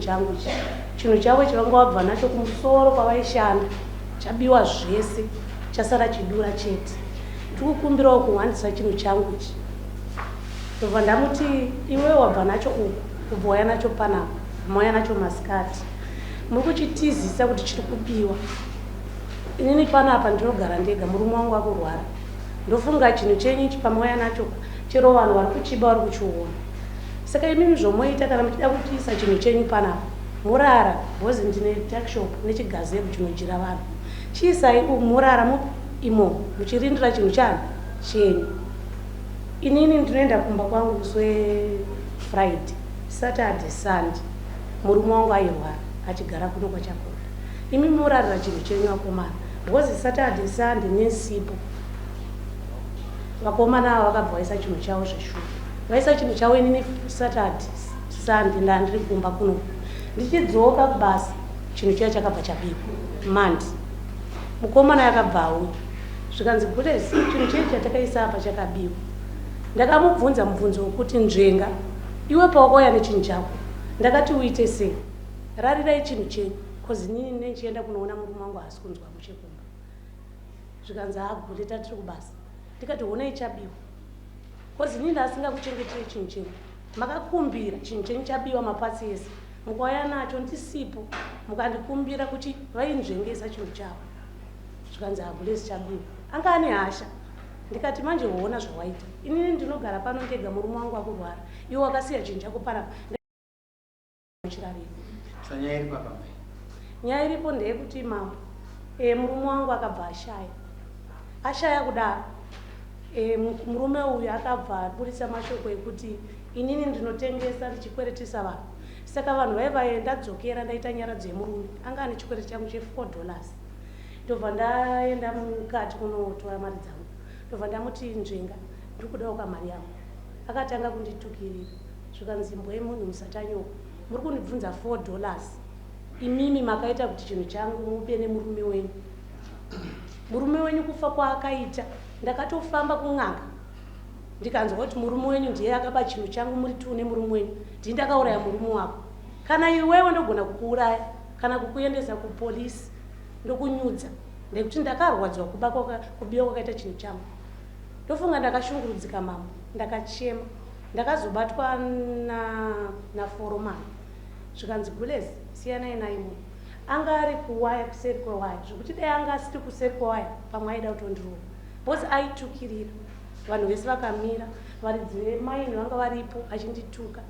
changu ichi. Chinhu chavo chivanga wabva nacho kumusoro kwavaishanda chabiwa zvese, chasara chidura chete. Ndikukumbirawo kuwandisa chinhu changu ichi. Ndobva ndamuti iwe wabva nacho uku, ubva waya nacho panapa, mauya nacho masikati. Muri kuchitizisa kuti chiri kubiwa. Inini panapa ndinogara ndega, murume wangu akurwara. Ndofunga chinhu chenyu ichi pamauya nacho chero vanhu vari kuchiba vari kuchiona. Saka imimi zvomoita kana muchida kuchiisa chinhu chenyu panapa, murara, bhozi ndine takshop nechigazebo chinojira vanhu. Chiisai murara imo muchirindira chinhu chenyu. Inini ndinoenda kumba kwangu musi weFriday, Saturday, Sunday. Murume wangu airwara achigara kuno kwaChakonda. Imi murarira chinhu chenyu vakomana. Bhozi Saturday, Sunday nesipo. Vakomana ava vakabva vaisa chinhu chavo zveshuwa. Vaisa chinhu chavo inini Saturday, Sunday ndandiri kumba kuno. Ndichidzoka kubasa chinhu chiya chakabva chabiwa. Mandi. Mukomana yakabva auya. Zvikanzi Gurezi, chinhu chedu chatakaisa apa chakabiwa. Ndakamubvunza mubvunzo wekuti nzvenga, iwe pawakauya nechinhu chako, ndakati uite sei? Rarirai chinhu chenyu, kozi inini ndichienda kunoona murume wangu haasi kunzwa muchekumba. Zvikanzi Gure tatiri kubasa. Ndikati honai chabiwa. Kozi inini ndasingakuchengetere chinhu chenyu. Makakumbira chinhu chenyu chabiwa mapatsi ese. Mukauya nacho ndisipo, mukandikumbira kuti vainzvengesa chinhu chavo. Zvikanzi Gurezi chabiwa. Anga ane hasha. Ndikati manje huona zvawaita. Inini ndinogara pano ndega, murume wangu akurwara. Iwe wakasiya chinhu chako panapa. Nyaya iri papa. Nyaya iripo ndeyekuti mambo, murume wangu akabva ashaya kudaro. Murume uyu akabva aburisa mashoko ekuti inini ndinotengesa ndichikweretesa vanhu. Saka vanhu vaiva ndadzokera ndaita nyaradzo yemurume. Anga ane chikwereti changu $4. Ndobva ndaenda mukati kunotora mari dzangu. Ndobva ndamuti nzvenga, ndiri kudawo kamari yangu. Akatanga kunditukirira. Zvikanzi mbwe munhu musati anyoka. Muri kundibvunza $4. Imimi makaita kuti chinhu changu mupe nemurume wenyu. Murume wenyu kufa kwaakaita, ndakatofamba kun'anga. Ndikanzwa kuti murume wenyu ndiye akaba chinhu changu muri tu nemurume wenyu. Ndini ndakauraya murume wako. Kana iwewe ndogona kukuuraya, kana kukuendesa kupolisi, ndokunyudza. Ndekuti ndakarwadzwa kubiwa kwakaita chinhu changu. Ndofunga ndakashungurudzika mambo, ndakachema. Ndakazobatwa naforomani. Zvikanzi Gurezi, siyanai naye munhu. Anga ari kuwaya kuseri kwewaya. Zvekuti dai anga asiri kuseri kwewaya, pamwe aida kutondirowa. Bhozi aitukirira. Vanhu vese vakamira, varidzi vemaini vanga varipo achindituka.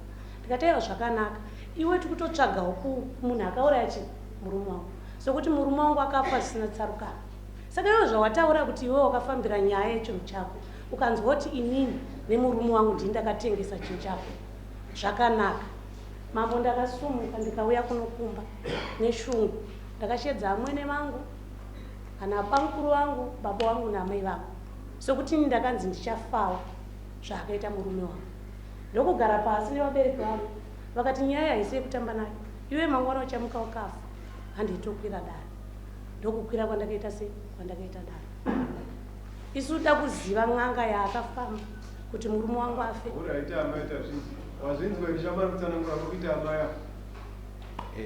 Ndikataiva zvakanaka. Iwe tikutotsvagawo munhu akauraya murume wangu. Sokuti murume wangu akafa zvisina tsarukano. Saka iwe zvawataura kuti iwe wakafambira nyaya yechinhu chako, ukanzwa kuti inini nemurume wangu ndini ndakatengesa chinhu chako, zvakanaka. Mambo ndakasumuka ndikauya kunokumba neshungu. Ndakashedza amwene vangu, anapamukuru vangu, baba vangu namai vangu. Sokuti ini ndakanzi ndichafawa zvaakaita murume wangu. Ndokugara pasi nevabereki vangu. Vakati nyaya haisi yekutamba nayo. Iwe mangwana uchamuka wakafa. Handitokwira dare. Ndokukwira kwandakaita sei? Kwandakaita dare. Isu da kuziva n'anga yaakafamba kuti murume wangu afe. Uraita amaita zvinhu. Wazvinzwa ndichamara kutsanangura kuita amaya.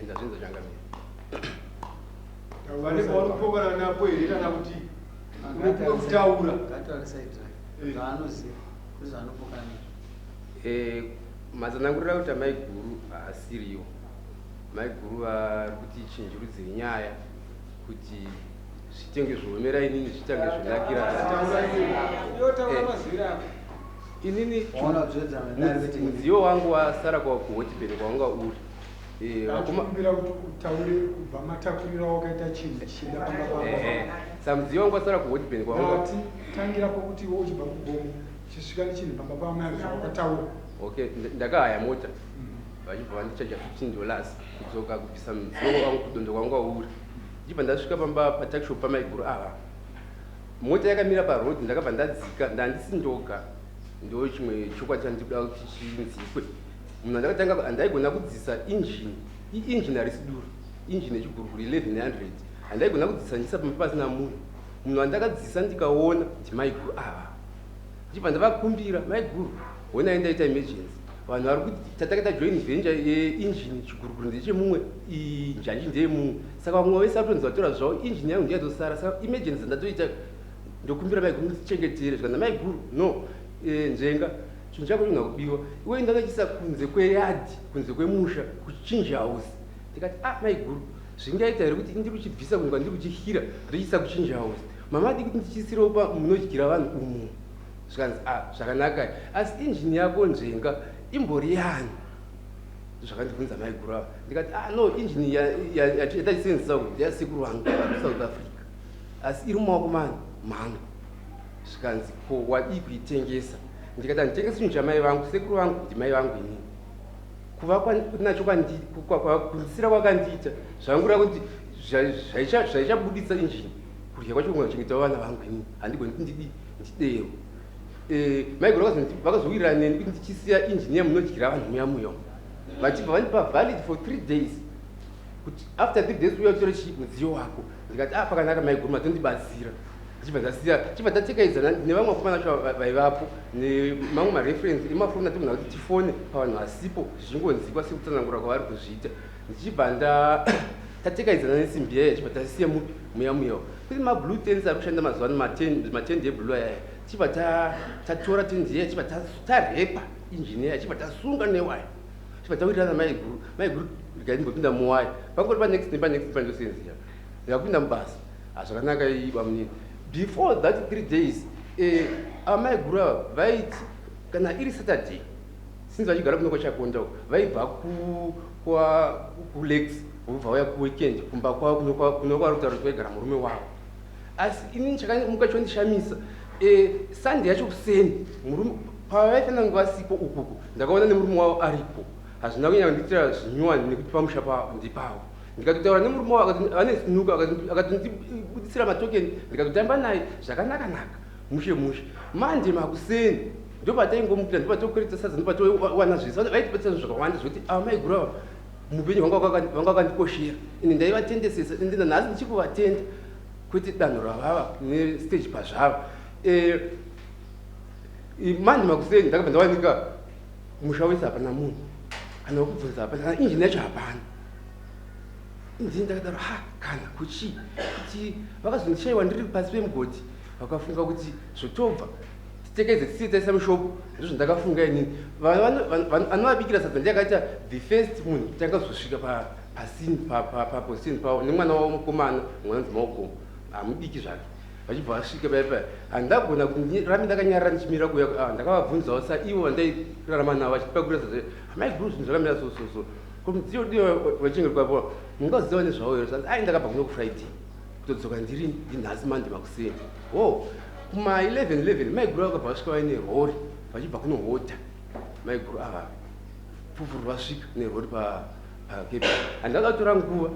Ndazvinzwa changamira. Vane paunopokana napo here kana kuti unopuwa kutaura. Zvaanoziva kuti zvaanopokana nazvo. Matsanangurira kuti amai guru asiriwo. Mai guru vari kuti chinjurudzire nyaya kuti zvitenge zvoomera inini zvitange zvinakira. Inini mudziyo wangu wasara kuhotipeni kwawanga uri. Vakumbira kuti utaure kubva matakurira wakaita chinhu chida pamba pamba. Saka mudziyo wangu wasara kuhotipeni kwawanga. Tangira pokuti iwe uchibva kugomo chisvika nechinhu pamba pamba zvawakataura. Okay, ndakahaya mota. Vachibva vandichaja $15 kudzoka kubvisa mudziyo wangu kudondoka kwanga uri. Ndichibva ndasvika pamba patakshop pamaiguru ava. Mota yakamira parodi, ndakabva ndadzika ndandisindoka. Ndo chimwe chokwadi chandikuda kuti chinzikwe. Munhu andakatanga handaigona kudzisa injini harisi duru. Injini yechiguruguru 1100. Handaigona kudzisa ndisa pamba pasina munhu. Munhu andakadzisa ndikaona kuti maiguru ava. Ndichibva ndavakumbira maiguru. Honai ndaita emergency. vanhu vari kuti tatakaita joint venture yeinjini chiguruguru ndechemumwe njanji ndeyemumwe saka vamwe vese vatonzi vatora zvavo injini yangu ndiyadzosara saka emergency ndatoita ndokumbira maiguru ndichengetere zvikana maiguru no njenga chinhu chako chigona kubiwa iwe ndakachisa kunze kweyadhi kunze kwemusha kuchinji house ndikati maiguru zvingaita here kuti ndiri kuchibvisa kunga ndiri kuchihira ndichisa kuchinji house mama adi kuti ndichisirewo munodyira vanhu umu zvikanzi zvakanaka asi injini yako njenga imbori yani zvakandibvunza maiguru ava ndikati no injini yatachisenzesa yasekuru vangu South Africa asi iri mumaoko mano zvikanzi ko wadii kuitengesa ndikati handitengesi chinhu chamai vangu sekuru vangu kuti mai vangu inini kuva nacho kundisira kwakandiita zvangura kuti zvaichabudisa injini kudya kwacho kungachengetawo vana vangu inini handigoni kuti ndidero maiguru vakazowirirana neni kuti ndichisiya injini yamunodyira vanhu muyamuyo vachibva vandipa valid for 3 days kuti after 3 days uya kutora mudziyo wako ndikati pakanaka maiguru matondibatsira ndichibva ndasiya chibva tatekaidzana nevamwe vakomana vacho vaivapo nemamwe mareferensi emafoni atigona kuti tifone pavanhu vasipo zvichingonzikwa sekutsanangura kwavari kuzviita ndichibva tatekaidzana nesimbi yaya chibva tasiya muyamuyawo kuti mablue tens ari kushanda mazuva ano matendi eblue ayaya chibva tatora tendi yaya chibva tarepa injini yaya chibva tasunga newaya chibva tawirirana maiguru rikaingotinda muwaya pangori panext ndosenzera ndikapinda mubasa zvakanaka ibamunini before that 3 days amaiguru ava vaiti kana iri Saturday sinzi vachigara kuno kwachakonda vaibva kulex vobva vauya kuweekend kumba kwavo kuno kvari kutaura kuti vaigara murume wavo asi inini chakamuka chondishamisa Sunday yacho kuseni pavaifanira kunge vasipo ukuku ndakaona nemurume wavo aripo hazvina kunyanya kunditira zvinyuwani nekuti pamusha ndipavo ndikatotaura nemurume wavo ane sinuka akatondibudisira matokeni ndikatotamba naye zvakanaka-naka mushe mande makuseni ndopataingomupira ndopatokweretsa sadza ndopatowana zvese vaitibatisa zvakawanda zvokuti maiguru ava mupenyu vanga vakandikoshera ine ndaivatendesesa ende nanhasi ndichikuvatenda kuti danho ravava nestage pazvava mande makuseni ndakabva ndawanika musha wese hapana munhu kana wokubvunza hapana injini yacho hapana ndini ndakadaro kana kuti vakazondishayiwa ndiri pasi pemugodi vakafunga kuti zvotobva titekedze tisitaisa mushopu ndizvo ndakafunga inini anovabikira sadza ndiyakaita the first munhu tangazosvika pasini paposini pavo nemwana wavo mukomana mwananzi maogomo hamudiki zvake vachibva vasvika paipai handagona rami ndakanyarara ndichimira kuya ndakavabvunzawo sa ivo vandairarama navo vachipakura sadza maiguru zvinhu zvakamira so mudziyo diyo vachengerwapo mungaziva nezvavo here sanzi ndakabva kuno kufriday kutodzoka ndiri ndinhasi mande makuseni kuma 11 maiguru vakabva vasvika vaine rori vachibva kuno hota maiguru ava pfupfuru vasvika nerori pakepa handakatora nguva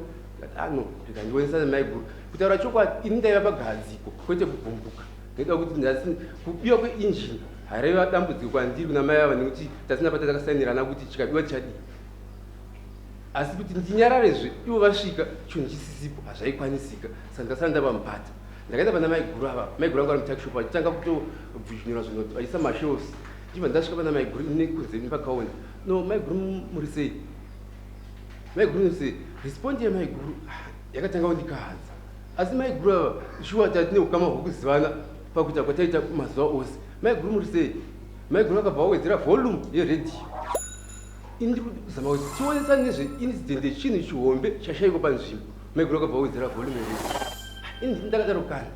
no zvikandionesana maiguru kutaura chokwadi ini ndaiva pagadziko kwete kubvumbuka ndoda kuti nhasi kubiwa kweinjini haraiva dambudziko kwandiri kuna mai ava nekuti tasina patatakasainirana kuti chikabiwa tichadii asi kuti ndinyararezve ivo vasvika chinhu chisisipo hazvaikwanisika saka ndakasara ndapamupata ndakaenda pana maiguru ava maiguru anga ari mutakishop achitanga kutobvizvinura zvinhu vachisa mashelves ndibva ndasvika pana maiguru nekunze nepakaona no maiguru muri sei maiguru nose respondi yemaiguru yakatanga kundikahadza asi maiguru ava shuwa tatine ukama hwekuzivana pakuita kwataita mazuva ose maiguru muri sei maiguru akabva wawedzera volume yeredhiyo indiri kuzama kuti tionesane nezveincident chinhu chihombe chashayikwa panzvimbo maiguru akabva wawedzera volume yeredhiyo ini ndakadaro kana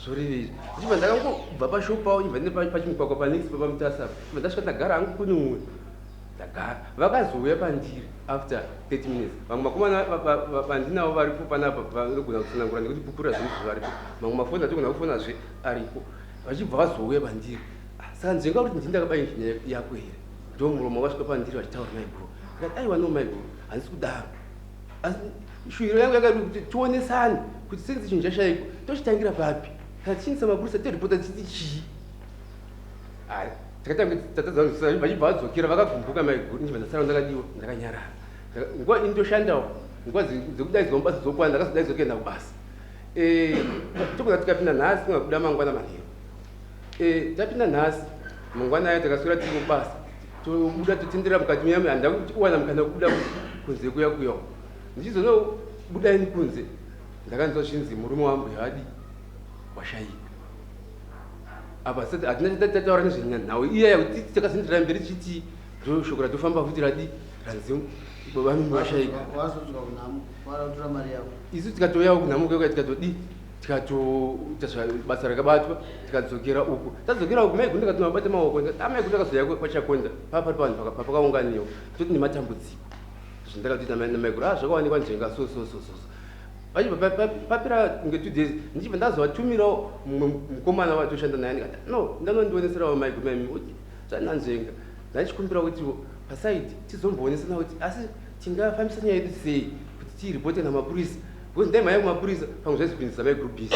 zvorevizvi ndichibva ndakangobva pashopu pavo ibva nepachimugwagwa panext papamutasapa ibva ndasvika ndagara hangu kune umwe ndagara vakazouya pandiri after 30 minutes vamwe makomana vandinavo varipo panapa vanogona kutsanangura nekuti pupura zvinhu zvivaripo mamwe mafoni atogona kufonazve aripo vachibva vazouya pandiri saka nzenga kuti ndini ndakaba injini yako here ndo muromo wakasvika pandiri vachitaura maiguru ndikati aiwa no maiguru handisi kudaro asi shuviro yangu yakati kuti tionesane kuti senzi chinhu chashayikwa tochitangira papi kana tichinisa mapurisa tiripota tichiti chii takatanga vachibva vadzokera vakagumbuka maiguru ndibva ndasara ndakadiwa ndakanyarara nguva ini ndoshandawo nguva dzekudaidzwa mubasa dzokwana ndakazodaidzwa kuenda kubasa togona tikapinda nhasi kungakuda mangwana manheru tapinda nhasi mangwana ayo takaswera tiri mubasa tobuda totendera mukati meyami handida kuwana mukana kubuda kunze kuya kuyawo ndichizonobuda kunze ndakanzwa zvinzi murume wangu hadi washayika apa hatina tataura nezvenhau iyaya kuti takazendera mberi tichiti shoko ratofamba futi radi ranzi vanhu vashayika wazodzwa kunhamu waratora mari yako isu tikatoyawo kunhamu kwekwai tikatodi tikatoita basa rakabatwa tikadzokera uku tadzokera uku maiguru ndikatomabata maoko amaiguru takazoya kwachakonda papari panhu papakaunganiwa toti nematambudziko zvandakatoita namaiguru zvakawanikwa njenga so vachibva papera kunge 2 days ndichibva ndazovatumirawo mukomana watoshanda naye ndikati no ndanondioneserawo maiguru maimi kuti zvananjenga ndachikumbira kuti pasaidi tizomboonesana kuti asi tingafambisa nyaya yedu sei kuti tiiripote namapurisa because ndaimhaya kumapurisa pamwe zvaizopindisa maiguru bhisi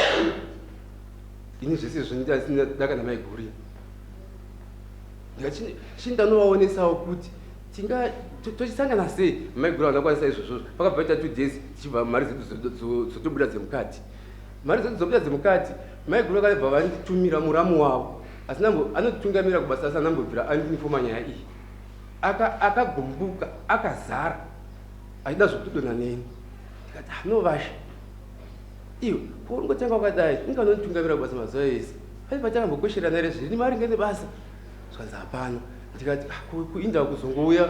ini zvese izvo ndidaka namaiguru ndikachindanovaonesawo kuti tochisangana sei maiguru andakwanisa izvozvo pakabva ita 2 days tichibva mari zedu zotobuda dzemukati mari zedu zobuda dzemukati maiguru akabva vanditumira muramu wavo asi anotungamira kubasa asi anambobvira andinifoma nyaya iyi akagumbuka akazara achida zvokutodona neni ndikati novasha iwe poungotanga wakadai inganonitungamira kubasa mazuva ese paipa takambokwesherana ere zviri mari ngene basa zvanzi hapana ndikati kuinda kuzongouya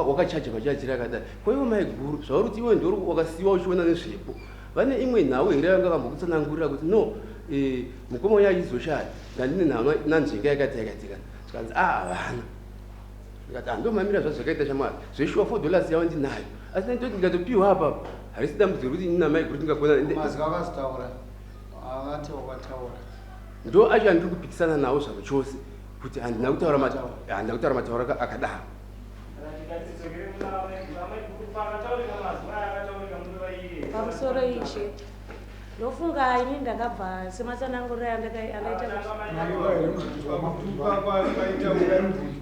wakachaja machajira akadai kwaivo maiguru zvauri kuti iwe ndori wakasiyiwa uchiona nezvepo vane imwe nhau here yanga kambokutsanangurira kuti no mukoma uya achizoshaya ndandine nhau nanjenga yakati yakatika tikanzi havana ndikati handomamira zvazvakaita shamwari zveshuwa $4 yavo ndinayo asi nditoti ndikatopiwa apapo harisi dambudziro kuti nina maiguru mazwi akazotaura akati wakataura ndo acho andiri kupikisana nawo zvavo chose kuti handina kutaura matauro akadaro pamusoro ichi ndofunga ini ndakabva sematsananguriro andaita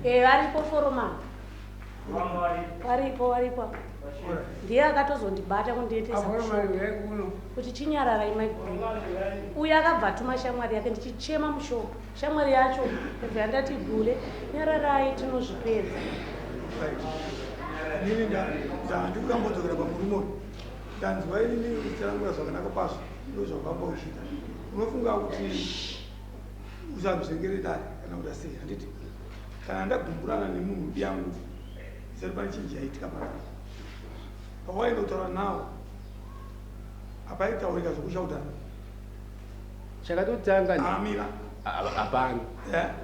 varipo foromani varipo ndiye akatozondibata kundiendesa kuti chinyararai maiguru uyu akabva atuma shamwari yake ndichichema mushoko shamwari yacho ebva yandati gule nyararai tinozvipedza inini ndikukambodzokera pamurumo ndanzwa inini uchitsanangura zvakanaka kwazvo ndozvakamba uchita unofunga kuti usazvengere dare kana kuti asei handiti kana ndagumburana nemunhu yangu isati pane chinhu chaitika pakati pawaenda kutaura nawo apaitaurika zvokushautana chakatotanga amira hapana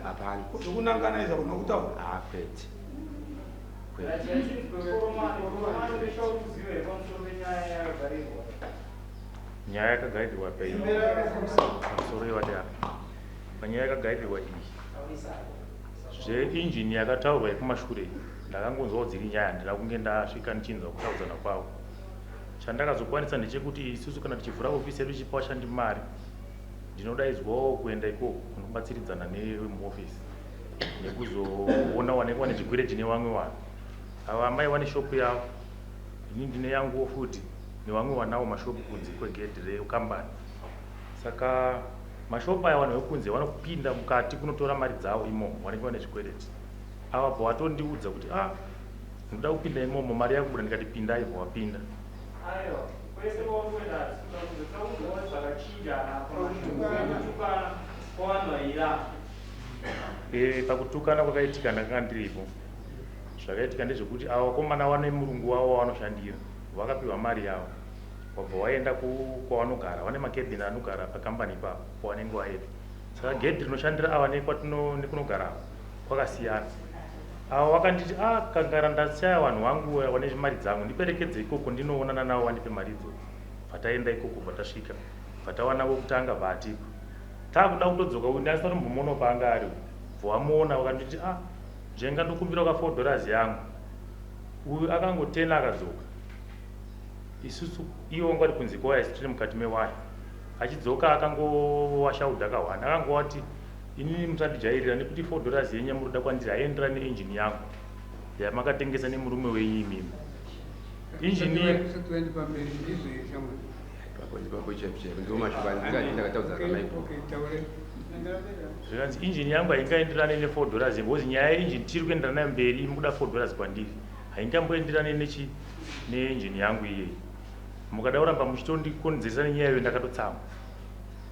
hapana zvokunangana izva kuna kutaura kwete nyaya yakagairirwa pei pamusoro iwata panyaya yakagairirwa iyi zveinjini yakataurwa yekumashure ndakangonzwawo dziri nyaya handina kunge ndasvika ndichinzwa kutaudzana kwavo chandakazokwanisa ndechekuti isusu kana tichivhura ofisi yedu ichipa washandi mari ndinodaidzwawo kuenda ikoko kunobatsiridzana nemuofisi nekuzoona wanekwa nezvigwireti nevamwe vanhu ava amai vane shopu yavo ini ndine yanguwo futi nevamwe vanawo mashopu kunze kwegedhi rekambani saka mashopu aya vanhu vekunze vanopinda mukati kunotora mari dzavo imomo vanenge vane zvigwereti ava bva vatondiudza kuti ndoda kupinda imomo mari yakubuda ndikati pindai bva wapinda pakutukana kwakaitika ndakanga ndiripo zvakaitika ndezvekuti ava vakomana vane murungu wavo vanoshandira vakapiwa mari yavo wabva waenda kwavanogara vane makebhini anogara pakambani ipapo kwavanenge vaenda saka gedhi rinoshandira ava nekunogara kwakasiyana ava vakanditi kangara ndasiya vanhu vangu vane mari dzangu ndiperekedze ikoko ndinoonana navo vandipe mari idzodzo bvataenda ikoko bvatasvika bvatawana vokutanga bvaatipa taakuda kutodzoka uyu ndasati tombomuonawo paanga ari bvawamuona vakanditi njenga ndokumbira ka $4 yangu uyu akangotena akadzoka isusu iwo ngwari kunze kwawaya tiri mukati mewaya achidzoka akangowashaudha kahwana akangowati inini musandijairira nekuti $4 yenyu muroda kwandiri haendera neinjini yangu yamakatengesa nemurume wenyu imimi injini ipapo chaipo ndo mashoko andingati ndakataudza zamaiko zvikanzi injini yangu haingaenderane ne$4 because nyaya yeinjini tiri kuenderana nayo mberi mukuda $4 kwandiri haingamboenderane neinjini yangu iyei mukada kuramba muchitondikonzeresa nenyaya iyo ndakatotsama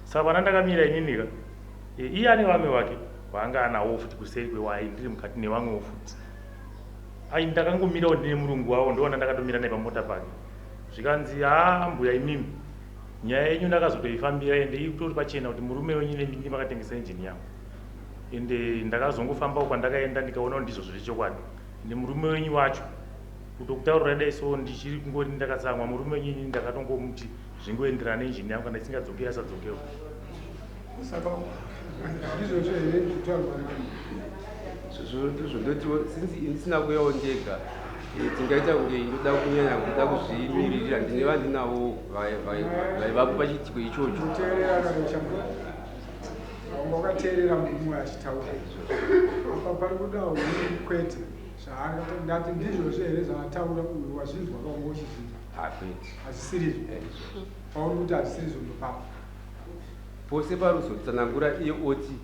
saka pana ndakamira ininika iye ane vamwe wake waanga anawo futi kuseri kwewai ndiri mukati nevamwewo futi ai ndakangomirawo ndine murungu wavo ndoona ndakatomira naye pamota pake zvikanzi mbuya imimi nyaya yenyu ndakazotoifambira ende itori pachena kuti murume wenyu nemini makatengesa injini yangu ende ndakazongofambawo kwandakaenda ndikaona kuti ndizvo zviri chokwadi ende murume wenyu wacho kutokutaurira dai so ndichiri kungori ndakatsamwa murume wenyu ini ndakatongomuti zvingoenderana neinjini yangu kana isingadzokeri asadzokewo saka ndizvozvo here kutaurwa zvondotiwo since ndisina kuyawo ndega tingaita kunge inoda kunyanya kuda kuzvimiririra ndine vandinawo vaivapo pachitiko ichocho kuteerera kanoshamura vamwe vakateerera mumwe achitaura apa pari kudawo kwete ndati ndizvozvo here zvaataura uyu wazvinzwa kaunge uchizvinzwa hazisirizvo pauri kuti hazisirizvo ndopapa pose paruzotsanangura iye oti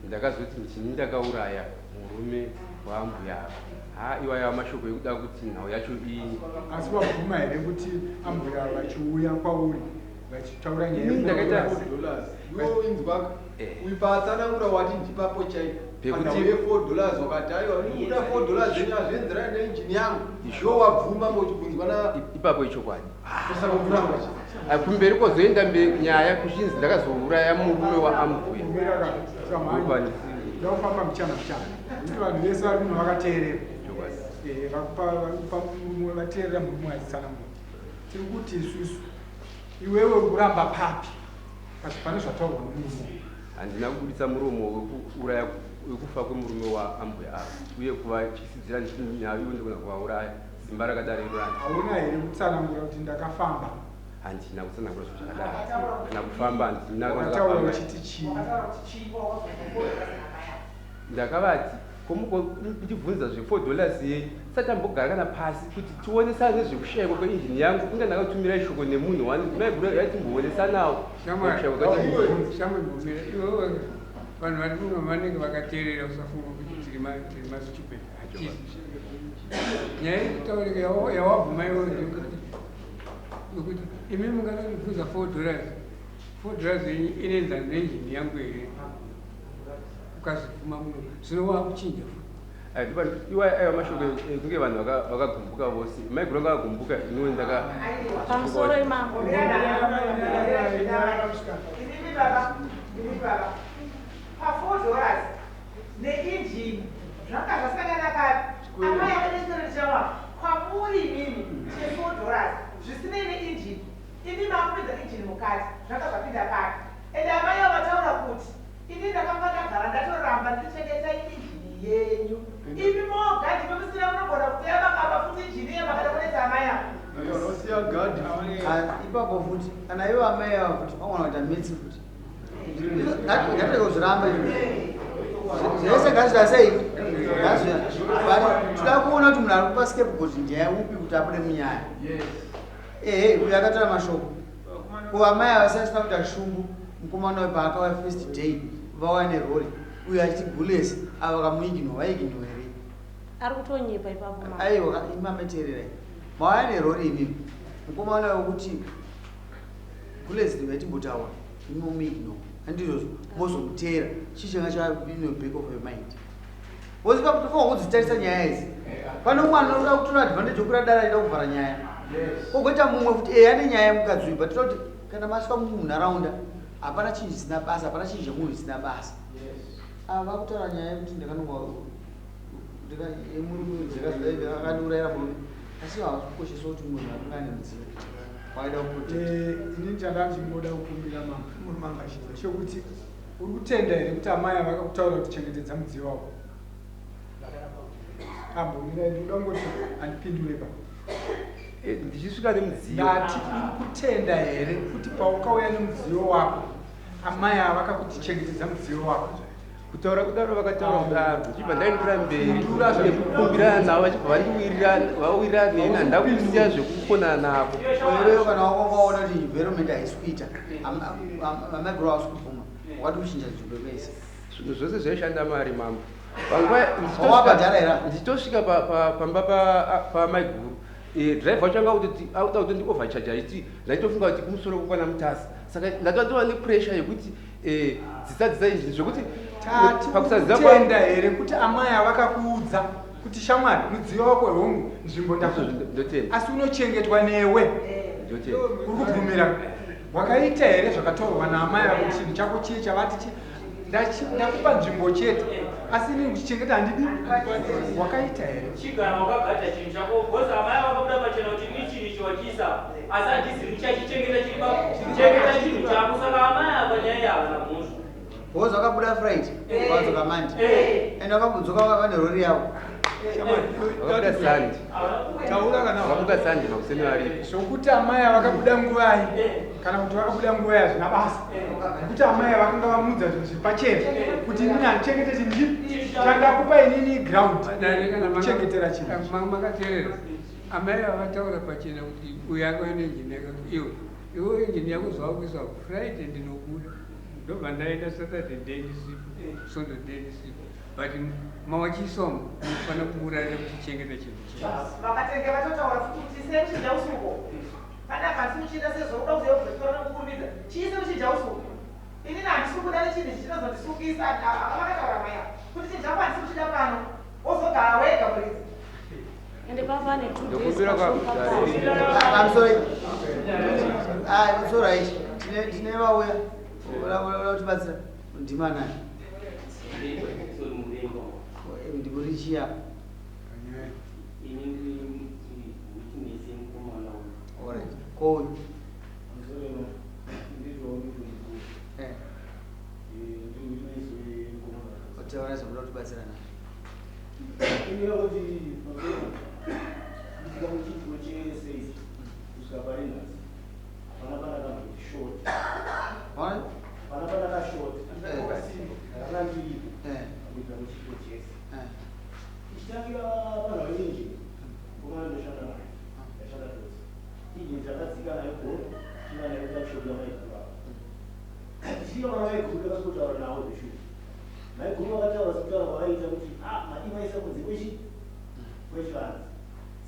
ndakazoti ndichini ndakauraya murume wambuya iwaya mashoko ekuda kuti nhau yacho iyi asi wabvuma here kuti ambuya vachiuya kwauri vachitaura ndakaita inzwaka uipatsanangura wati ndipapo chaipo panauye $4 wakati aiwa ndikuda $4 zenyu hazvienderani neinjini yangu izvo wabvuma mochibvunzwana ipapo ichokwadi kusakuvuranga kumberi kozoenda nyaya kuchinzi ndakazouraya murume waambuya ndakufamba muchana kuti vanhu vese vari muno vakateerera vateerera murume wadzitsanangura tiri kuti isusu iwewe uri kuramba papi kasi pane zvataurwa nomurume handina kubudisa muromo wekufa kwemurume waambuya ava uye kuvachisidzira nyaya iyo ndikona kuvauraya simba rakadaro irani hauna here kutsanangura kuti ndakafamba handina kutsanangura zvo zvakadaro kana kufamba handinataura uchiti chii ndakavati ndichibvunza zve$4 yei sati ambogara kana pasi kuti tionesane nezvekushayikwa kweinjini yangu kunge ndakatumira shoko nemunhu yaitimboonesanawo vanhu vari muno vanenge vakateerera usafunga kuti tiri masuchipeda nyaya yekutaurika yawabvuma iwo ndekuti imi mungada kubvunza $4 inenzana neinjini yangu here ukazivhuma muno zvino wakuchinja iwaiwa mashoko ekunge vanhu vakagumbuka vose maigura anga akagumbuka iniwe ndaka pamusoro imambo $4 neinjini zvanga zvasangana kapi amai akadekerechawa kwamuri imini $4 zvisinei neinjini ini makupinza injini mukati zvakabvapinda paki ende amai avataura kuti ini ndakanga ndagara ndatoramba ndichengeta injini yenyu imi moga ndinomusina munogona kuteva kaba futi injini yemakada kunetsa amai avo osiya gadhi ipapo futi kana ivo amai avo futi vangona kuita mitsi futi ngatenge kuzviramba zvese gazira sei toda kuona kuti munhu ari kupa scapegoat njaya upi kuti abude munyaya uyu akatora mashoko kuvamai avasasina kuita shungu mukomana we paakauya first day vawane rori uyu achiti gulesi ava vakamuiginwa vaiginwa here ari kutonyipa ipapo aiwa imameteererai mauya nerori imimi mukomana wekuti gulesi vaitimbotaura imomuiginwa handizvozvo mozomuteera chichanga chaino back of your mind wosipakutofanwa kudzitarisa nyaya idzi pano mwana unoda kutora advantage yokura dara aida kuvhara nyaya kogoita mumwe kuti ane nyaya yemukadzi uyu but toti kana masvika munharaunda hapana chinhu chisina basa hapana chinhu chemunhu chisina basa ava vakutaura nyaya yekuti ndakanongwa akadiurayira murume asi havakukoshesa kuti munhu akunga ane mudziyo waida ini chandandingoda kukumbira murume angachita chokuti uri kutenda here kuti amai avakakutaura kuti chengetedza mudziyo wavo ambonira ndinoda ngoti handipindure pa ndichisvika nemudziyo ndati uri kutenda here kuti paukauya nemudziyo wako amai avakakuti chengetedza mudziyo wako kutaura kudaro vakataura kudaro chibva ndaindira mberi nekukumbirana navo vachibva vawirirana neni handida kusiya zvekukona navo. Iwewe kana waona kuti environment haisi kuita amagro hausi kubvuma wakati kuchinja nzvimbo kwese zvinhu zvose zvaishanda mari mambo. wabhadhara here ndichitosvika pamba pamaiguru driver wacho anga auda kuti ndiovercharge achiti ndaitofunga kuti kumusoro kukwana mutasi saka ndatova nepressure yekuti dzisadzisa izvi zvokuti tenda here kuti amai havakakuudza kuti shamwari mudziyo wako wehongu nzvimbo ndotenda asi unochengetwa newe uri kubvumira wakaita here zvakatorwa naamai avo chinhu chako chii chavati ndakupa nzvimbo chete asi inini kuchichengeta handidi wakaita here chigara wakagata chinhu chako bhozi amai vakabuda pachena kuti ni chinhu chiwachiisa asi handizivi chachichengeta chirichengeta chinhu chako saka amai ava nyaya yavana munhu bhozi wakabuda friday wadzoka mandi ende wakabudzoka wakava nerori yavo wakabuda sandi taura kana wakabuda sandi makuseni varipo zvokuti amai vakabuda nguvai kana kuti vakabuda nguva yazvina basa nekuti amai vakanga vamudza zvinhu zvipachena kuti inini handichengete chinhu chandakupa inini ground kuchengetera chinhu makateerera amai vavataura pachena kuti uyo akaenda injini yako iwe injini yako zvavakuisa friday ndinobuda ndobva ndaenda saturday day ndisipo sunday day ndisipo but mawachisomo unofana kumurarira kuchichengeta chinhu vakatenge vatotaura kuti sekuchinja usuku kana kansi uchida sezvokuda kuzoyobvetora nokukurumidza chiise kuchinja usuku inini handisi kuda nechinhu chinozondisukisa vakataura maya kuti chinhu changu handisi kuchida pano wozogara wega muridzi ende papa ne 2 Ndokumbira kwa I'm sorry. It's all right. Tine vauya ulautibatsira ndima nani ndikurichiya alright koyu otaura zvakuda kutibatsira nani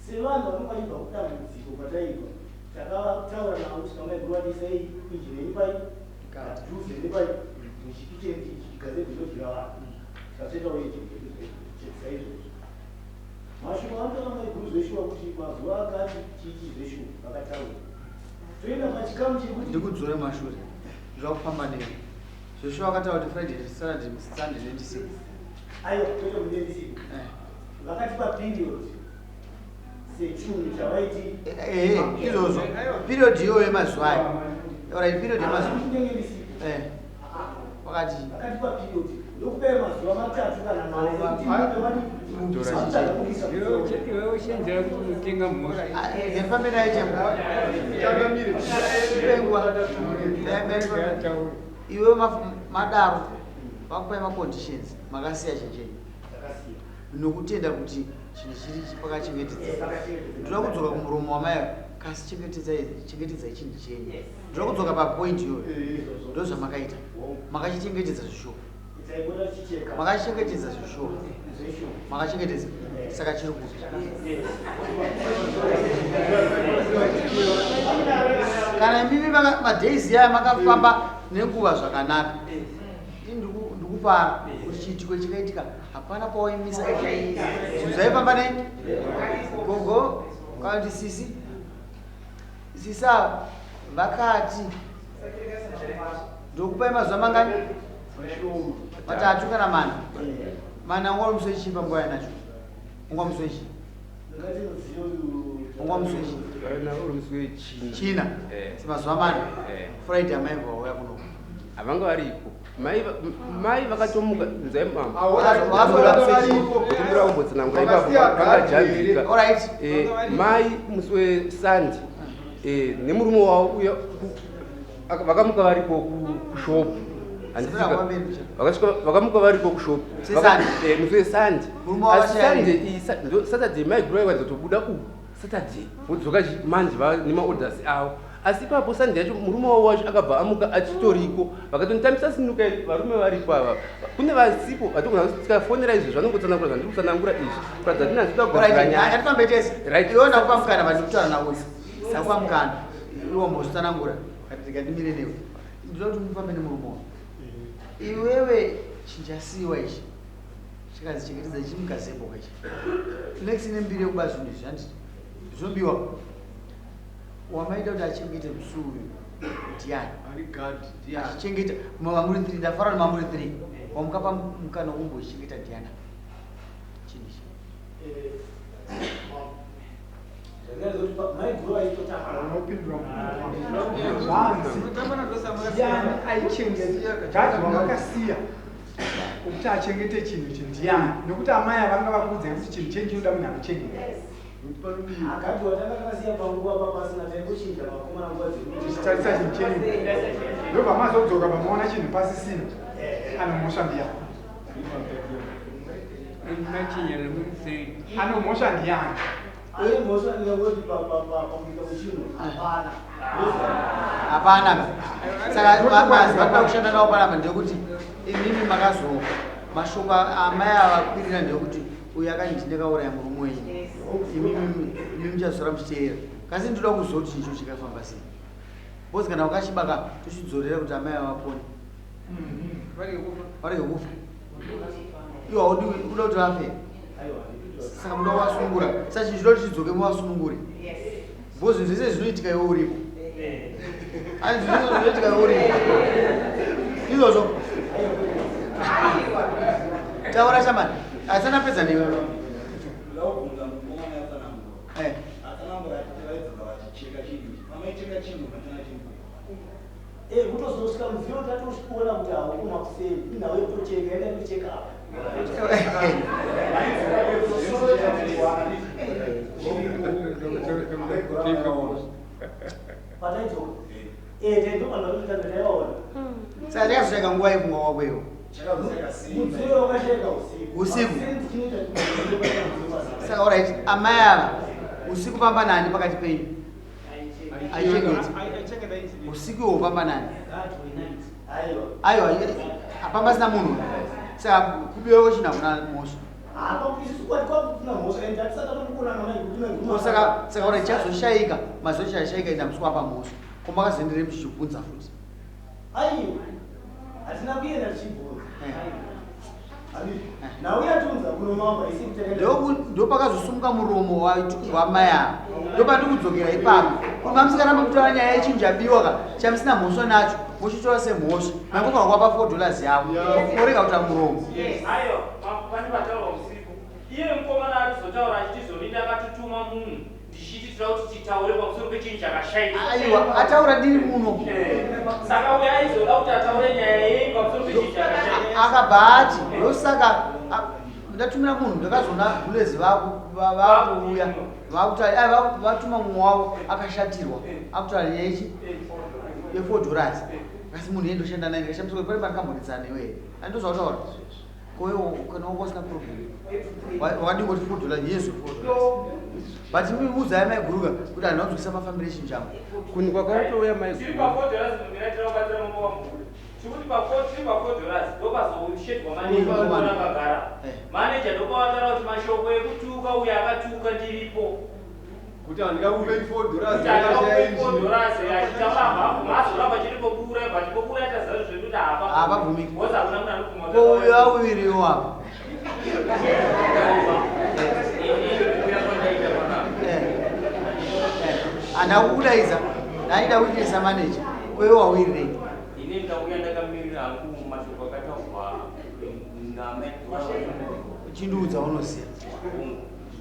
sevanhu vanenge vachibva kudambudziko kwataibva takataura navo kuti kamaiguvatisai injini yenyupai dhuze nepai muchipitendikaze zvinobvira vanhu tatetawo chekisa izvozvo mashuva vanotaura maiguruzveshuwa kuti mazuva akati chichi zveshuwa vakataura toenda pachikamu chiri kuti ndikudzore mashure zvakufamba nei zveshuwa vakataura kuti friday saturday sunday nendisiku aiwa toita munendisiku vakatipa period sechinhu chavaiti izvozvo period iyoyo yemazuva ayo right period yemazuva wakati vakatipa period ndokupa mazuva matatu kana iwe uchenjera kuti unotenga mhosva ndefambe naitengwa iwe madaro vakupai maconditions makasiya chenjeni nokutenda kuti chinhu chiri pakachengetedza ndoda kudzoka kumuromo wamaya kasi chengetedzai chinhu chenyu ndoda kudzoka papoint iyoyo ndo zvamakaita makachichengetedza zvishuwa makachichengetedza zvishuwa makachengetedza saka chiri kupi kana mimi madhaisi aya makafamba nenguva zvakanaka ndikupara kuti chiitiko chikaitika hapana pawaimisa zvinhu zvaifamba nei gogo kana kuti sisi ava vakati ndokupai mazuva mangani matatu kana mana ungamuso ichipa nguva yanacho ungamuso ichi china semazuva mana friday amaibva wauya kuno havanga varipo mai vakatomuka nzaimambokumbira kumbotsanangura ipapo vakajambika mai musi wesandi nemurume wavo uya vakamuka varipo kushopu vakasvika vakamuka varipo kushopu musi wesande asi saturday maiguru aiwadza kutobuda saturday vodzoka manje nemaorders avo asi ipapo sande yacho murume wavo wacho akabva amuka achitoriko vakatonitambisa sinuka varume varipo ava kune vasipo vatogona kuti tikafonera izvi zvanongotsanangura zvandiri kutsanangura izvi kuratidza kuti nanzitagoranyaiona kupa mukana vandikutaura nawo sakupa mukana iwo mbozvitsanangura katikandimire newe ndinoda kuti mufambe nemurume wavo iwewe chinjasiwa ichi chikazi chengetedza chimugazepoka ichi next nembiri yekubazi izvi handiti zvobiwa wamaita kuti achengete musuyu ndiani achichengeta mamuri 3 ndafara nemamuri 3 wamukapa mukana wokumbochichengeta ndiana chinichi aichengetakasiya kuti achengete chinhu chindiani nekuti amai avanga vakuudza kuti chinhu chenyu chinoda munhu anochengeta tarisa chinhu chenyu ndobva mazodzoka pamaona chinhu pasisina anomhosva ndiani anomhosva ndiani hapana saka mazi vanoda kushanda navo panapa ndekuti imimi makazo mashoko amai avakwirira ndekuti uyu akanditi ndakauraya murume wenyu imimi muchazora muchiteera kasi ndoda kuziva kuti chincho chikafamba sei bhozi kana wakachibaka tochidzorera kuti amai avapone varege kufa iwo haudi kuda kuti vafe saka muda kuvasunungura saka chinhu chinoda kuti chidzoke muvasunungure bhozi zvese zvinoitika iwe uripo zvinoitika iwe uripo izvozvo taura shamani asana pedza newe kutozosvika mudziyo tatosikuona kuti haukuma kusei inhawe kutocheka enda kucheka apa pataidzoka tendopanototandataivaona saka takazosvika nguva yekunga wakwewo mudziyo wakasheka usiku saka orit amai ava usiku pamba nani pakati penyu aichengeti usiku iwo pamba nani aiwa apamba sina munhu saka kubiwa china kuna mhosva saka orit chazoshayika mazoshayika enda muswa pamhosva komakazoendere muchichibvunza futi aiwa hatina kuenda tichibvunza nauyatunza kunomamba ndopakazosumuka muromo waitukirwa amai ava ndopandikudzokera ipapo kumamisikaramba kutaura nyaya yechinjabiwaka chamusina mhosva nacho muchitora semhosva mangofanwa kwapa $4 yavo orega kuta muromo aiwa pane vataura usiku iye mukomana arizotaura achitizorinda akatutuma munhu ndichititira kuti titaure pamusoro pechinhu chakashayika aiwa ataura ndiri muno saka uyo aizoda kuti ataure nyaya yei pamusoro pechinhu chakashayika akabva ati ndosaka ndatumira munhu ndakazona gulezi vakuuya vatuma mumwe wavo akashatirwa akutaura nyaya ye$4 asi munhu yendoshanda naye ndikashamisa kuti pane pandikambonetsana newe andozvautaura kowewo kana wakosina problem wakadingoti $4 yesu but miudza maiguruka kuti anhu adzokisa mafambiro echinjamo kuni kwakatouya maiguruka chikuti pa$4 ndopazoushedwa maneja akagara maneja ndopavataura kuti mashoko ekutuka uyo akatuka ndiripo kuti handingakupei $4 achitavamba mazoramba chiripo kura but pokura tazavi zvekuti hapabvumiki bozi hakuna munhu anopfuma kouya awiriwo apa andakukudaidza ndaida kuitisa maneja kwewe wawirirei ine ndauya ndakamirira hangu mashoko akataurwa chindiudza unoziva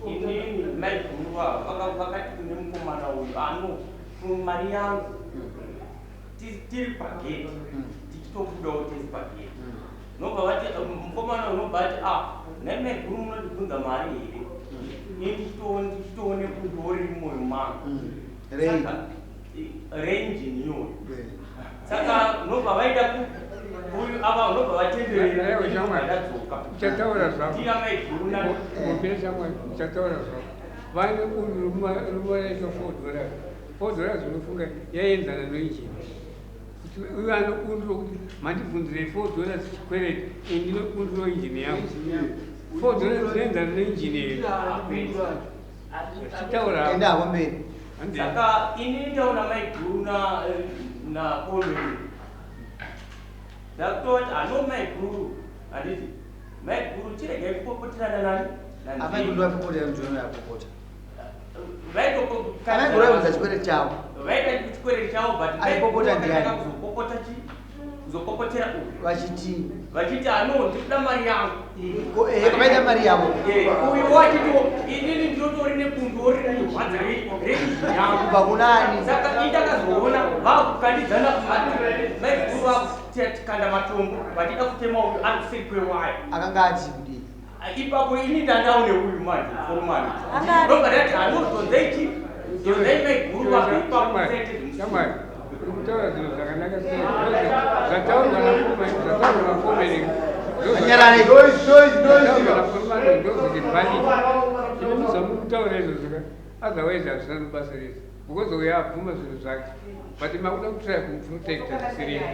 inini maiguruva vakati kune mukomana uyu ano mari yangu tiri pageti tichitobudawo tiri pageti nobva vati mukomana unobva ati nai maiguru munondibvunza mari here ndichitoone kudori mumwoyo mangu renjini iyoyo saka nobva vaida uyu ava unobva vatenderera uchataura zvako ndina maiguru na mupire chamwa uchataura zvako vane rumaita $4 unofunga yaenzana noinjini kuti uyu anokundiro kuti mandibvunzirei $4 chikwereti indinokundiro injini yangu $4 dzinoenzana noinjini yedu chitaura enda hako mberi saka ini ndaona maiguru na komeni ndakutoti ano maiguru handiti maiguru chirege kupopoterana nani avaikundwa kupotera nzvino yakupota kana vaitokana kuraudza chikwereti chavo vaita chikwereti chavo but Aipopota ndiani? kuzopopota chi kuzopopotera uyu vachiti vachiti ano ndikuda mari yangu vaita mari yavo uyu wachiti inini ndinotori nepundori rehwadza reinjini yangu kubva kunani saka indakazoona vakukandidzana maiguru vakutikanda matombo vachida kutema uyu ari kuseri kwewaya akanga ati kudii ipapo ini ndandaune uyu manje forumani ndobva ndati anodonzei donzei maiguru vakuipapo chamwari kutaura zvinhu zvakanaka zvataurwa nakomeni nyarare ndokuti bhani inomuzamukutaura izvozvo otherwise hazvina nobasa rese because uyo abvuma zvinhu zvake but makuda kutrai kumprotecta zvisirimo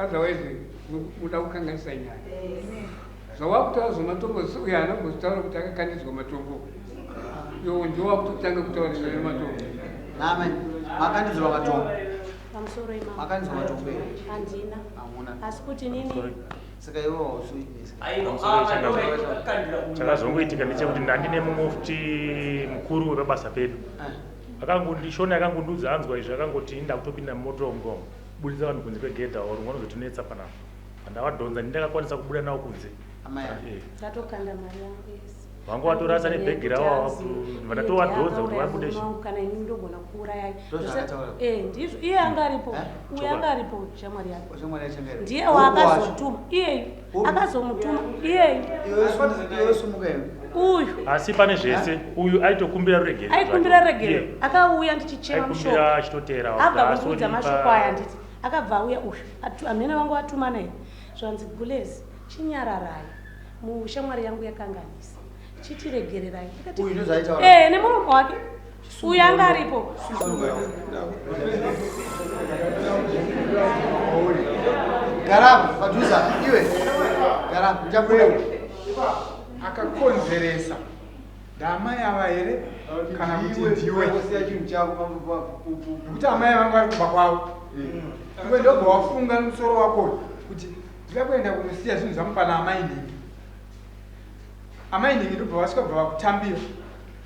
otherwise muda kukanganisa nyaya zvawakutaura zvematombo uyo haana kuzitaura kuti akakandidzwa matombo iwo ndowakutotanga kutaura zvezvematombo name makandidzwa matombo pamusoro imamo makandidzwa matombo handina hamuna asi kuti nini saka iwo hausoinisa chakazongoitika ndechekuti ndandine mumufti mukuru wepabasa pedu akangondishona akangondiudza anzwa izvi akangoti inda kutopinda mumotongo budisa vanhu kunze kwegedha or vanozotinetsa panapa andavadhonza ndindakakwanisa kubuda nawo kunze ndatokanda mari yangu yese vangu vatorasa nebhegi ravo vanatowadhonza kuti vabude kana ini ndogona kuurayai ndizvo iye anga aripo uye anga aripo shamwari yake ndiye waakazotuma iyeyu akazomutuma iyeyu uyu asi pane zvese uyu aitokumbira ruregero aikumbira regero akauya ndichichema aikumbira achitotera abva kuudza mashoko aya nditi akabva auya uyu hamene vangu vatuma naye zvanzi gulezi chinyararai mushamwari yangu yakanganisa chitiregererai nemuromo wake uyu anga aripo garamu padhuza iwe garamu ndichabuda akakonzeresa ndamai ava here kana kuti ndiwe nekuti amai vangu vari kubva kwavo iwe ndobva wafunga musoro wako kuti ndida kuenda kunosiya zvinhu zvamupana amainingi amainingi ndobva vasvikabva vakutambira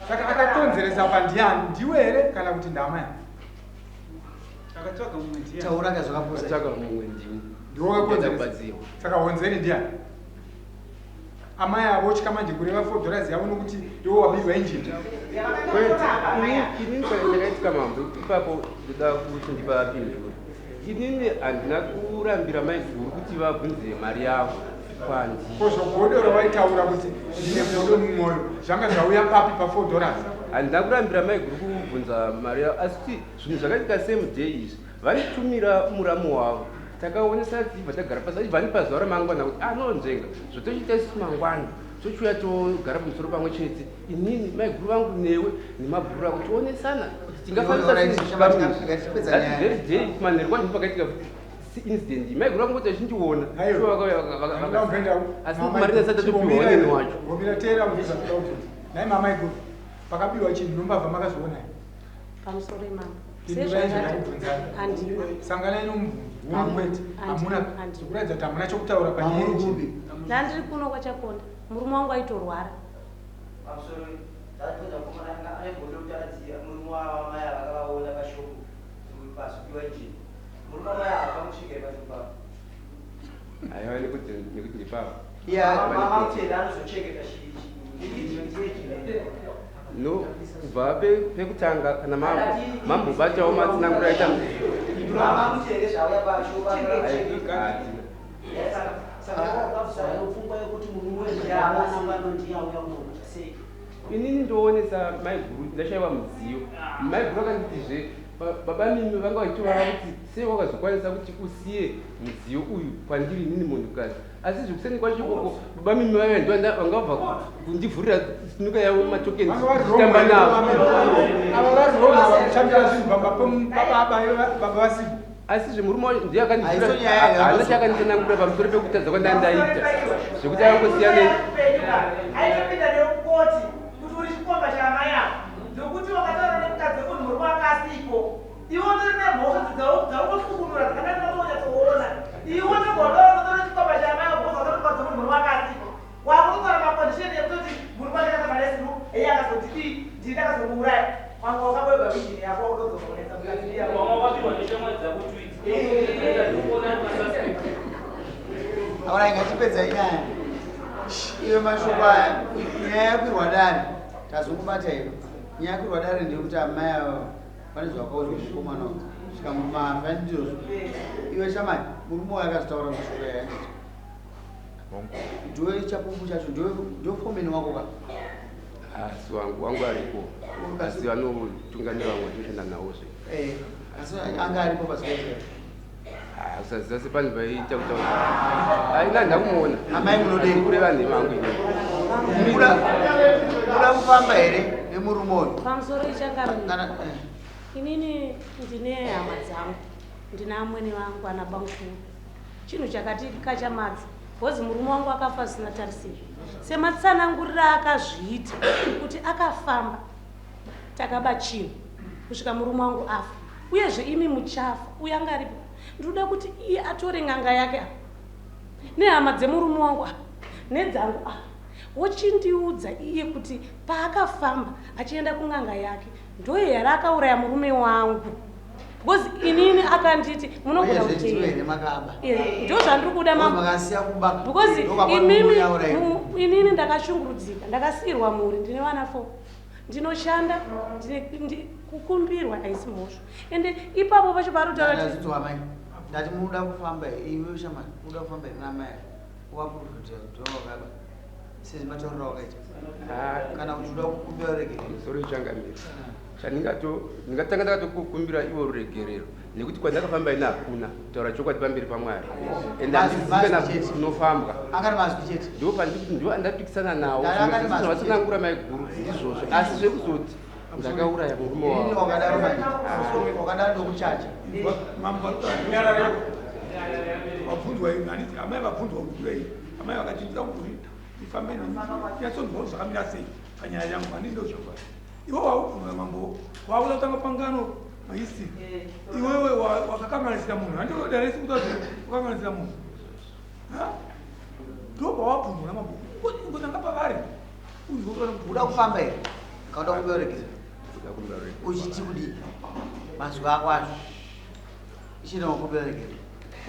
saka akakonzeresa pandiani ndiwe here kana kuti ndamai taura kazvakaposa ndiwakakonzeresa saka honzeri ndiani amai avo chikamanje kureva $4 yavo nokuti iwo wabirwa injini inini ndakaitika mambo ipapo ndoda kuti ndipa pinduro inini handina kurambira maiguru kuti vabvunze mari yavo kwandi kozvogodoro vaitaura kuti ndine modo mumwoyo zvanga zvauya papi pa$4 handina kurambira maiguru kubvunza mari yavo asi kuti zvinhu zvakaitika same day izvi vanitumira muramu wavo takaonesa tibva tagara pasi achibva nipazuva ramangwana kuti anonzvenga zvotochiita isusu mangwana tochiuya togara pamusoro pamwe chete inini maiguru vangu newe nemabhuru ako tionesana kuti tingafanisaaveryday kumanheru kwacho pakaitika incident maiguru vangu kuti achindiona asi marina satatopiwa waneni wacho gomiratera muzvizvakuda nai mamaiguru pakabiwa chinhu nombabva makazoona pamusoro imamo sanganai nomubvunzo amwete hamuna zvokuratidza kuti hamuna chokutaura panyaya ndandiri kuno kwachakonda murume wangu aitorwara aiwa nekuti ndipava no kubva pekutanga kana mambobatawo matsinanguraita inini ndoonesa maiguru ndashayiwa mudziyo maiguru akanditizve baba mimi vanga vachivara kuti sei wakazokwanisa kuti usiye mudziyo uyu kwandiri inini munhukazi asi zvekuseni kwacho ikoko baba mimi vaya ndo vangabva kundivhurira sinuka yavo matokeni tamba navo asi zvemurume wacho ndiye akandihana chakandisanangura pamusoro pekutadza kwandandaita zvekuti akangosiyana aitopinda neukoti kuti uri chikomba chaamai ako ndokuti wakataura nemukadzi wekuti murume akasipo iwo ndiri nemhosva dzaunosukunura dzakandinoonyatsoona iwo ndogondootora chikomba chaamai ako bozaunotukadzi wekuti murume akasipo wakutotora makondisheni ekutoti murume akatamanesiru ei akazotidii ndiri ndakazomuuraya wanga wakaboyega vijini yako wakutozoonesa Ahora ingatipedza inyaya iwe mashoko aya nyaya yakwirwa dare tazokubata iwe nyaya yakwirwa dare ndekuti amai avo pane zvakauzwa mukomana svika mumafa ndizvozvo iwe shamai murume wayo akazitaura mashoko aya anditi ndiwe chapupu chacho ndiwe fomeni wako ka asi wangu aripo asi vanotunganira vamwe vachinoshanda navozve asi anga aripo pasikaita usazasi pani paiita kuti aina ndakumuona amai munodei kureva nhemangu ine muda kufamba here nemurume uyu pamusoro ichakarina inini ndine hama dzangu ndina amweni vangu ana bankuru chinhu chakatika chamadzi bhozi murume wangu akafa zvisina tarisiro sematsanangurira akazviita kuti akafamba takaba chinhu kusvika murume wangu afa uyezve imi muchafa uye anga aripo ndinoda kuti iye atore ng'anga yake apa nehama dzemurume wangu apa nedzangu apa wochindiudza iye kuti paakafamba achienda kung'anga yake ndoye here akauraya murume wangu because inini akanditi munogona ndo zvandiri kuda because inini ndakashungurudzika ndakasiyirwa mhuri ndine vana 4 ndinoshanda kukumbirwa haisi mhosva ende ipapo pacho parutaura ndati muda kufamba iwe shamani muda kufamba namai wapuruvhutadhowakaba sezimataurira wakaita kana kuti uda kukumbira ruregerero musoro ichangamira ndingatanga ndakatokukumbira iwo ruregerero nekuti kwandakafamba ina hakuna kutaura chokwadi pamberi pamwari ende handizikana kunofambwa angari mazwi chete ndo pandikuti ndo andapikisana nawo vasanangura maiguru ndizvozvo asi zvekuzoti ndakauraya murume wavo wakadaro ndokuchacha vabvunzwa amai vabvunzwa kudurei amai vakachinjira kuti ifambeni nyatsonzwa zvakamira sei panyaya yangu handindo zvakwa iwe waubvunza mambo wakuda kutanga pangano maisi iwewe wakakanganisira munhu handinodaresi kuta kukanganisira munhu ndo pawabvunzwa namambo ngotanga pavari uda kufamba here kauda kuberekeza uchiti kudii mazuva ako azvo ichida wakuberekera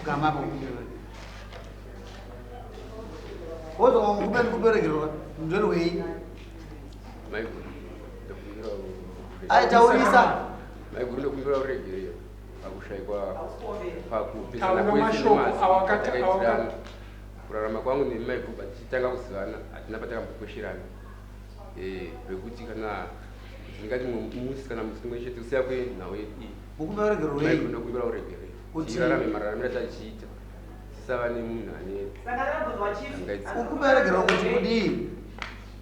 ugamapo kuberekera wozwa kumeni kuberekerwa ndwerwei aitaurisa maiguru ndokumbira uregerero pakushayikwa pakupesana kwese kurarama kwangu nemaiguru tichitanga kuzivana hatina patakambokweshirana zvekuti kana ndingati musi kana musi mwe chete kusiya kwenhau yedu ukuberekerwa wei ndokumbira uregerero tirarame mararamiro tachiita tisava nemunhu ane ukuberekerwa kuti kudii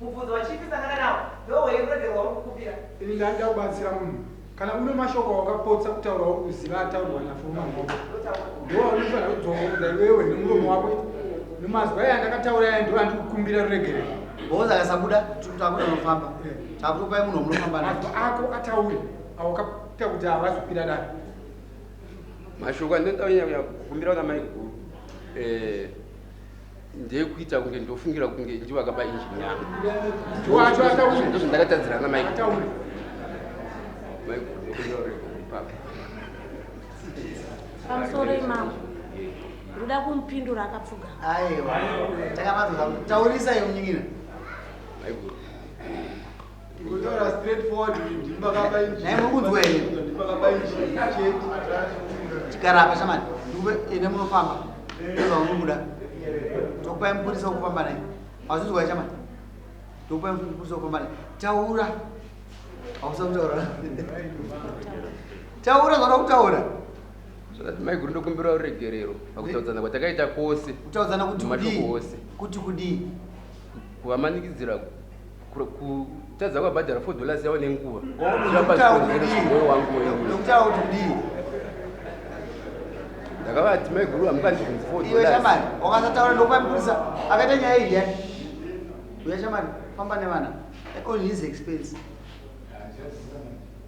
mubvunzo wachipi sangana nawo ndo weiregerwa kukumbira ini ndanda kubatsira munhu kana une mashoko wakapotsa kutaura uri kuziva ataurwa nafuma moko ndo unofanira kudzokoza iwewe nemuromo wako nemazwi aya ndakataura aya ndo andikukumbira ruregerero bhoza akasabuda tikutakuna nofamba takutopai munhu munofamba mazwi ako ataure awakaita kuti havazopira dani mashoko andinodaunya kukumbira kuna maiguru ndekuita kunge ndofungira kunge ndiwo akaba injini yangu ndozvandakatadzira namaiguru pamusoro imamo ndoda kumupindura akapfuga aiwa takamazoza taurisa iyo munyikina maiguru kutaura straight forward ndimbakaba injini nai mukudzwa here ndimbakaba injini chete tikarapa shamani ndikupe ine munofamba ndozvamunobuda tokupai mupurisa wokufamba nai azvizwa chamani tokupai mupurisa wokufamba nai taura hausa kutaura taura zvaona kutaura zvakati maiguru ndokumbira uregerero pakutaudzana kwatakaita kwose kutaudzana kuti mashoko ose kuti kudii kuvamanikidzira kutadza kwabhadhara $4 yavo nenguva nokutaura kuti kudii ndakavati maiguru hamukandibvunzi iwe $4 shamani wakasataura ndokwamburisa akaita nyaya iyi yani uya shamani famba nevana on his expense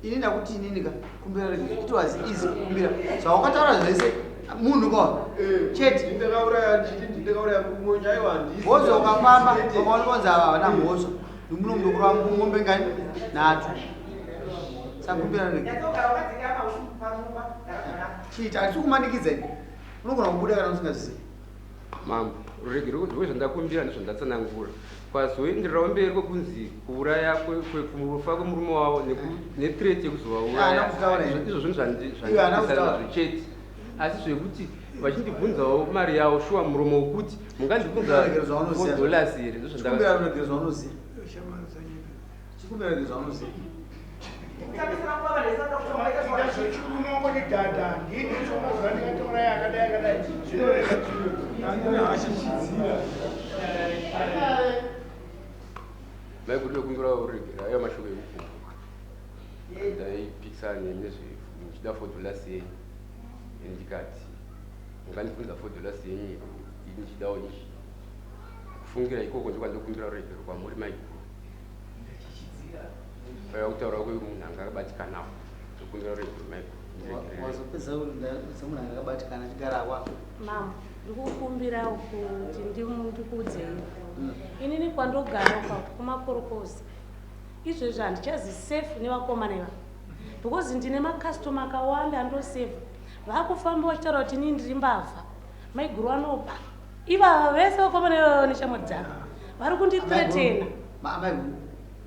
ini ndakuti inini ka kumbira it was easy kumbira zvawakataura zvese munhu kwa chete mhozo ukafamba ukaonekwanza ava vana mhozo ndimunomdokura ngombe ngani nhatu sakumbira chiita hatisi kumanikidza unogona kubuda kana usingazvizivi mambo ruregero ndezvandakumbira ndezvandatsanangura kwazoendererawo mberi kwekunzi kuuraya kufa kwemurume wavo netreti yekuzovauraya izvo zvinhu zvandisana zvichete asi zvekuti vachindibvunzawo mari yavo shuwa muromo wekuti mungandibvunza $4 here ndozvandachikumbira maiguru ndokumbira uregera ayo mashoko ekufunga ndaipikisana nezvechida $4 yenyu ndikati mungandibvunza $4 yenyu ini ndichidawo ichi kufungira ikoko ndokwandokumbira uregero kwamuri maiguru aya kutaura kwemunhu anga akabatikanawo ndokumbira uregero maiguru wazopedza semunhu anga akabatikana tigara kwa mama ndikukumbira kuti ndikuudzei inini kwandogara kumakorokosi izvezvi handichazisefu nevakomana ivavo because ndine makastoma akawanda andosevha vakufamba vachitaura kuti inini ndiri mbavha maiguru anoba ivava vese vakomana ivavo neshamwari dzavo vari kunditretena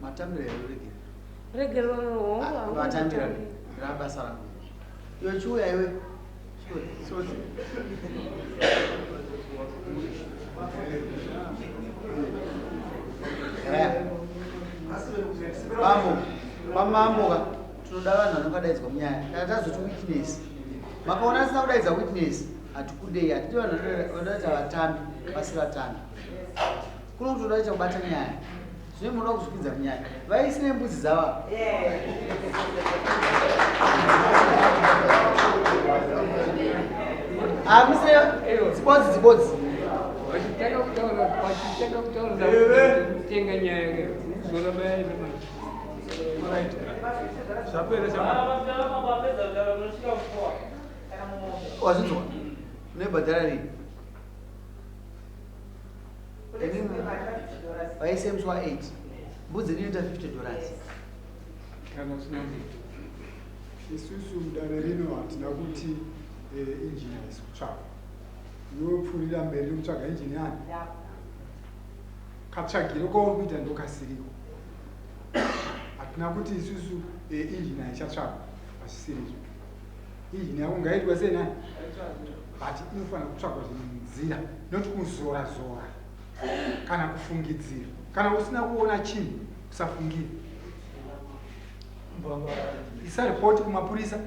matambira regero vatambira rabasa rangu iwe chiuya iwe pamamboka tinoda vanhu vanokadaidzwa munyaya kana tazoti witness makaona asina kudaidza witness hatikudei hatiti vanhu vanodaita vatambi pasi vatambi kuno kuti udaita kubata nyaya zvine munoda kuzvikidza munyaya vaisine mbudzi dzava hamise dzibodzi vachitaka kutaura kutenga nyaya zorabayaina wazvinzwa unebhadhara rii vaisemswa 8 mbudzi rinoita $50 kana usina mbiti isusu mudare rino hatina kuti injini haisi kutsvaka inopfuurira mberi nekutsvaga injini yani katsvagire kwauri kuita ndokasiriko hatina kuti isusu injini haichatsvagwa hasisirizvo injini yako ngaitwa sei nani but inofanira kutsvagwa zvinonzira noti kuzora kana kufungidzira kana usina kuona chinhu usafungire isa ripoti kumapurisa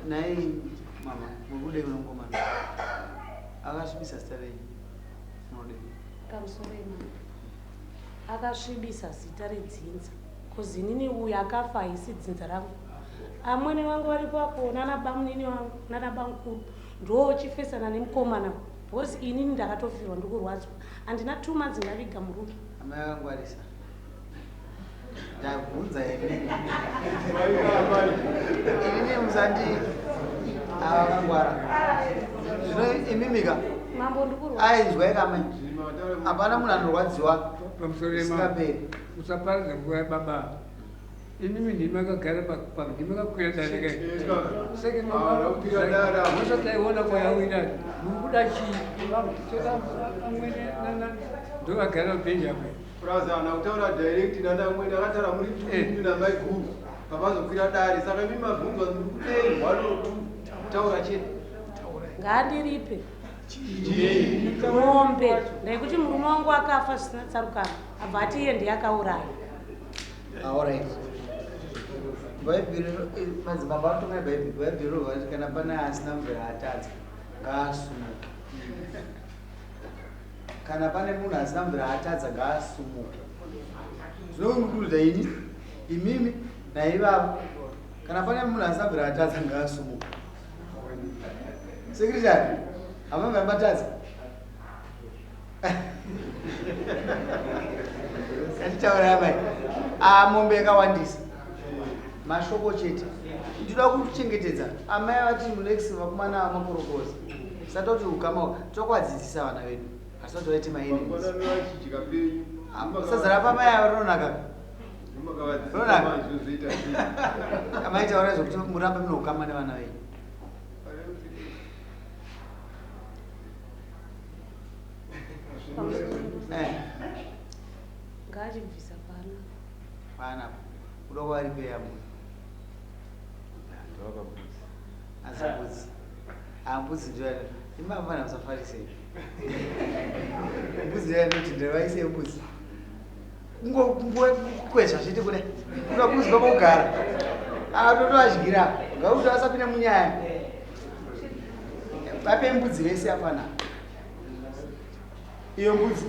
nai mama murude kunokomana akasvibisa zita renyu munode kamusorema akasvibisa zita redzinza kozi inini uyu akafa haisi dzinza rangu amwene vangu varipapo nanabamunini vangu nanabamukuru ndo chifesana nemukomana because inini ndakatofirwa ndikurwadzwa handina 2 months ndaviga murume amai akangwarisa ndabvunza inini musandi avakangwara zvino imimika mambo ndikurwa ainzwa ikamai hapana munhu anorwadziwa pamusorema usaparadza nguva yababa inimi ndimakagara ndimakakwira darika seke musataiona kwayawira mukuda chii amwene ndovagara mubenjamin Frazana utaura direct nandamwene akatara muri tumi namaiguru pavazokwira dare saka mimi mabvunzwa ndikudei wanotaura chete ngandiripe mombe ndaikuti murume wangu akafa zvisina tsarukano abva ati iye ndiyakauraya Alright. Bhaibheri madzibaba vatomai bhaibheri rovati kana pane asina mvera atadza ngaasumuke. Kana pane munhu asina mvera atadza ngaasumuke. Zvinokurudzira ini imimi naivavo kana pane munhu asina mvera atadza ngaasumuke. Sekretary hamamvera matadza anditaura mai mombe yakawandisa mashoko chete ndinoda kuchengetedza amai vati munex vakomana vamakorokoza sata kuti ukama tokuvadzidzisa vana vedu asi kuti vaite maenemies sazara pamai avo rinonaka rinonaka amaitaura zvokuti murambe munoukama nevana venyu ngachibvisa pana kuda kuva ripeya munhu asi mbudzi mbudzi ndoya imafana musafarisei mbudzi ndoya ndoti ndevaise mbudzi kungokwezva zviti kudai kuda kuzwa kugara totovadyira ngakuti vasapinda munyaya vape mbudzi vese afana iyo mbudzi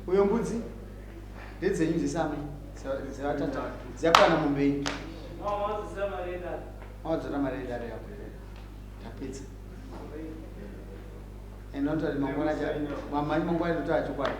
uyo mbudzi ndedzenyu dzesame dzevatata dzakwana mumbei mawadzora mari edare yako tapedza enotati mangwana mangwana ndoto achikwana